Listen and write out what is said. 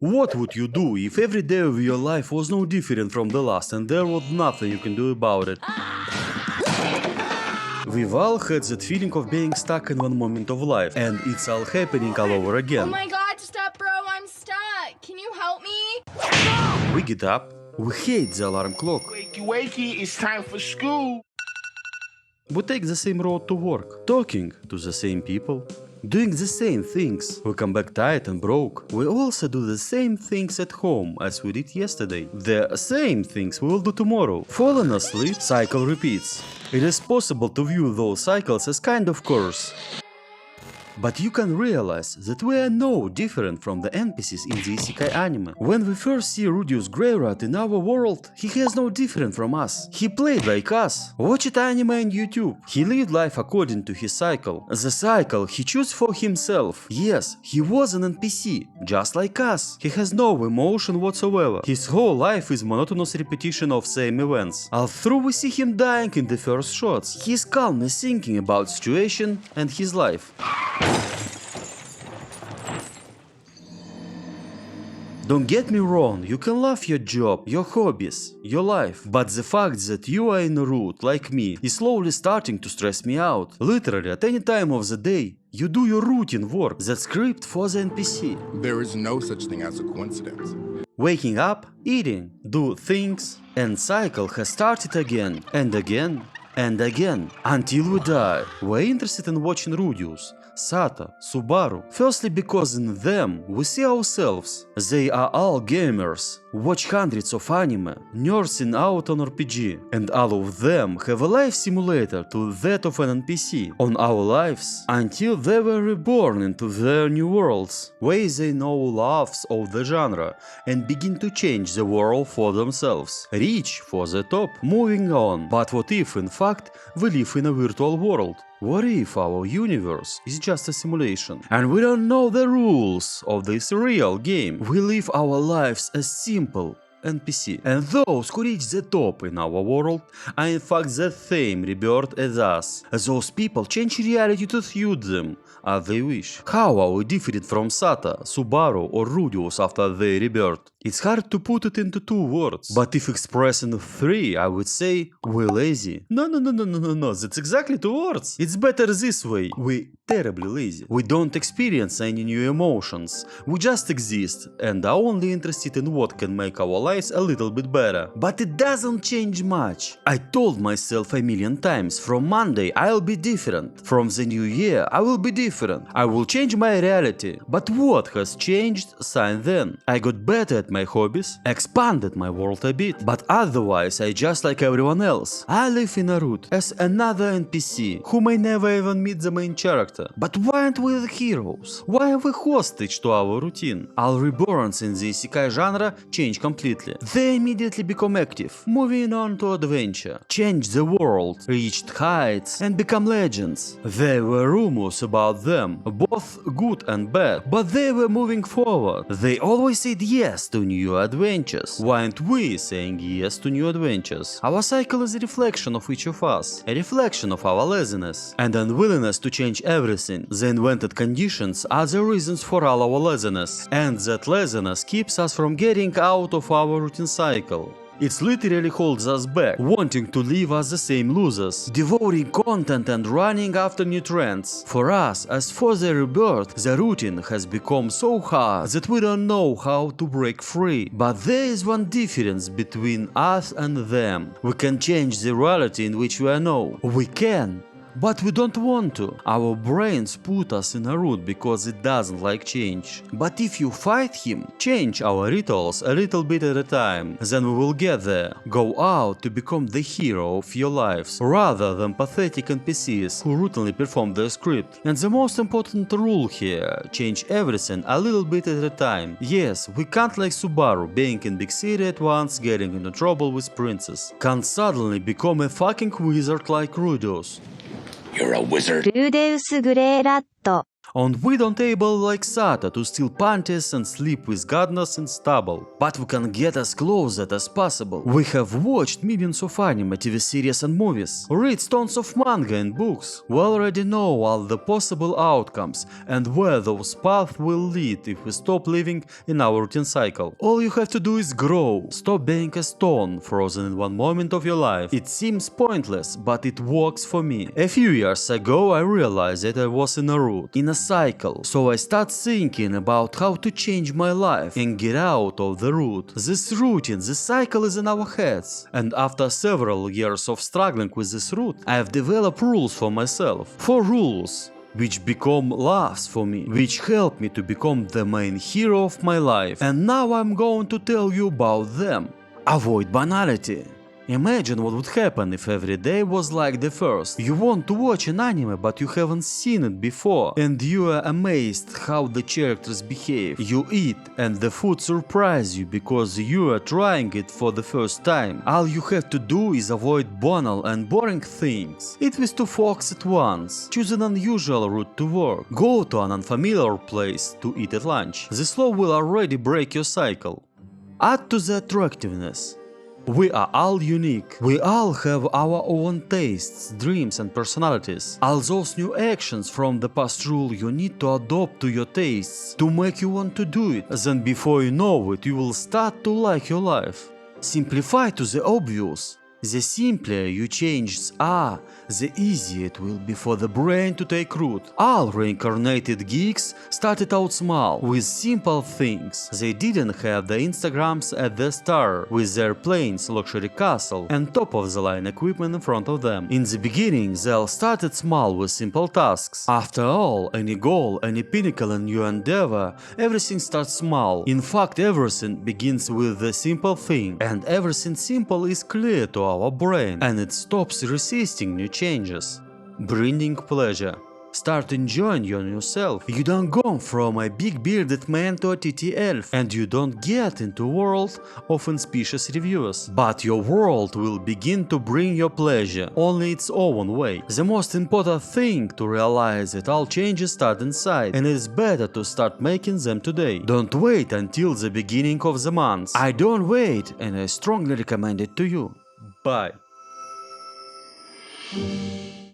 What would you do if every day of your life was no different from the last and there was nothing you can do about it? We've all had that feeling of being stuck in one moment of life, and it's all happening all over again. Oh my god, stop bro, I'm stuck. Can you help me? We get up, we hate the alarm clock. Wakey, wakey, it's time for school. We take the same road to work, talking to the same people, doing the same things. We come back tired and broke. We also do the same things at home as we did yesterday. The same things we will do tomorrow. Falling asleep, cycle repeats. It is possible to view those cycles as kind of curse. But you can realize that we are no different from the NPCs in the Isekai anime. When we first see Rudius Greyrat in our world, he has no different from us. He played like us, watched anime on YouTube. He lived life according to his cycle. The cycle he chose for himself. Yes, he was an NPC, just like us. He has no emotion whatsoever. His whole life is monotonous repetition of same events. All through we see him dying in the first shots. He is calmly thinking about situation and his life. Don't get me wrong, you can love your job, your hobbies, your life, but the fact that you are in a route like me is slowly starting to stress me out. Literally, at any time of the day, you do your routine work, that script for the NPC. There is no such thing as a coincidence. Waking up, eating, do things, and cycle has started again, and again, and again, until we die. We're interested in watching Rudius, Sata, Subaru, firstly because in them we see ourselves. They are all gamers, watch hundreds of anime, nursing out on RPG, and all of them have a life simulator to that of an NPC on our lives until they were reborn into their new worlds, where they know loves of the genre and begin to change the world for themselves, reach for the top, moving on. But what if in fact we live in a virtual world? What if our universe is just a simulation and we don't know the rules of this real game? We live our lives as simple NPC, and those who reach the top in our world are in fact the same rebirth as us. Those people change reality to suit them as they wish. How are we different from Sata, Subaru or Rudius after their rebirth? It's hard to put it into 2 words, but if expressed in 3, I would say we're lazy. No, that's exactly 2 words. It's better this way. We're terribly lazy. We don't experience any new emotions. We just exist and are only interested in what can make our lives a little bit better. But it doesn't change much. I told myself a million times, from Monday I'll be different. From the new year I will be different. I will change my reality. But what has changed since then? I got better at my hobbies, expanded my world a bit, but otherwise I just like everyone else. I live in a route as another NPC who may never even meet the main character. But why aren't we the heroes? Why are we hostage to our routine? All reborns in the Isekai genre change completely. They immediately become active, moving on to adventure, change the world, reached heights and become legends. There were rumors about them, both good and bad, but they were moving forward. They always said yes to new adventures. Why aren't we saying yes to new adventures? Our cycle is a reflection of each of us, a reflection of our laziness and unwillingness to change everything. The invented conditions are the reasons for all our laziness, and that laziness keeps us from getting out of our routine cycle. It literally holds us back, wanting to leave us the same losers, devouring content and running after new trends. For us, as for the rebirth, the routine has become so hard that we don't know how to break free. But there is one difference between us and them. We can change the reality in which we are now. We can. But we don't want to. Our brains put us in a route because it doesn't like change. But if you fight him, change our rituals a little bit at a time, then we will get there. Go out to become the hero of your lives, rather than pathetic NPCs who routinely perform their script. And the most important rule here, change everything a little bit at a time. Yes, we can't like Subaru, being in big city at once, getting into trouble with princess. Can't suddenly become a fucking wizard like Rudius. You're a wizard. ルーデウス・グレーラット And we don't able like Sata to steal panties and sleep with gardeners in stubble. But we can get as close as possible. We have watched millions of anime, TV series and movies, read tons of manga and books. We already know all the possible outcomes and where those paths will lead if we stop living in our routine cycle. All you have to do is grow. Stop being a stone frozen in one moment of your life. It seems pointless, but it works for me. A few years ago I realized that I was in a route, in a cycle, so I start thinking about how to change my life and get out of the route. This routine, this cycle is in our heads, and after several years of struggling with this route, I have developed rules for myself. 4 rules which become loves for me, which help me to become the main hero of my life, and now I'm going to tell you about them. Avoid banality. Imagine what would happen if every day was like the first. You want to watch an anime but you haven't seen it before, and you are amazed how the characters behave. You eat and the food surprises you because you are trying it for the first time. All you have to do is avoid banal and boring things. Eat with 2 forks at once. Choose an unusual route to work. Go to an unfamiliar place to eat at lunch. This law will already break your cycle. Add to the attractiveness. We are all unique. We all have our own tastes, dreams and personalities. All those new actions from the past rule you need to adopt to your tastes to make you want to do it. Then before you know it, you will start to like your life. Simplify to the obvious. The simpler you changes are, the easier it will be for the brain to take root. All reincarnated geeks started out small, with simple things. They didn't have the Instagrams at the start, with their planes, luxury castle, and top-of-the-line equipment in front of them. In the beginning, they all started small with simple tasks. After all, any goal, any pinnacle in your endeavor, everything starts small. In fact, everything begins with the simple thing, and everything simple is clear to our brain, and it stops resisting new changes, bringing pleasure. Start enjoying your new self. You don't go from a big bearded man to a TT elf, and you don't get into a world of inspicious reviewers. But your world will begin to bring you pleasure, only its own way. The most important thing to realize that all changes start inside, and it is better to start making them today. Don't wait until the beginning of the month. I don't wait, and I strongly recommend it to you. Bye.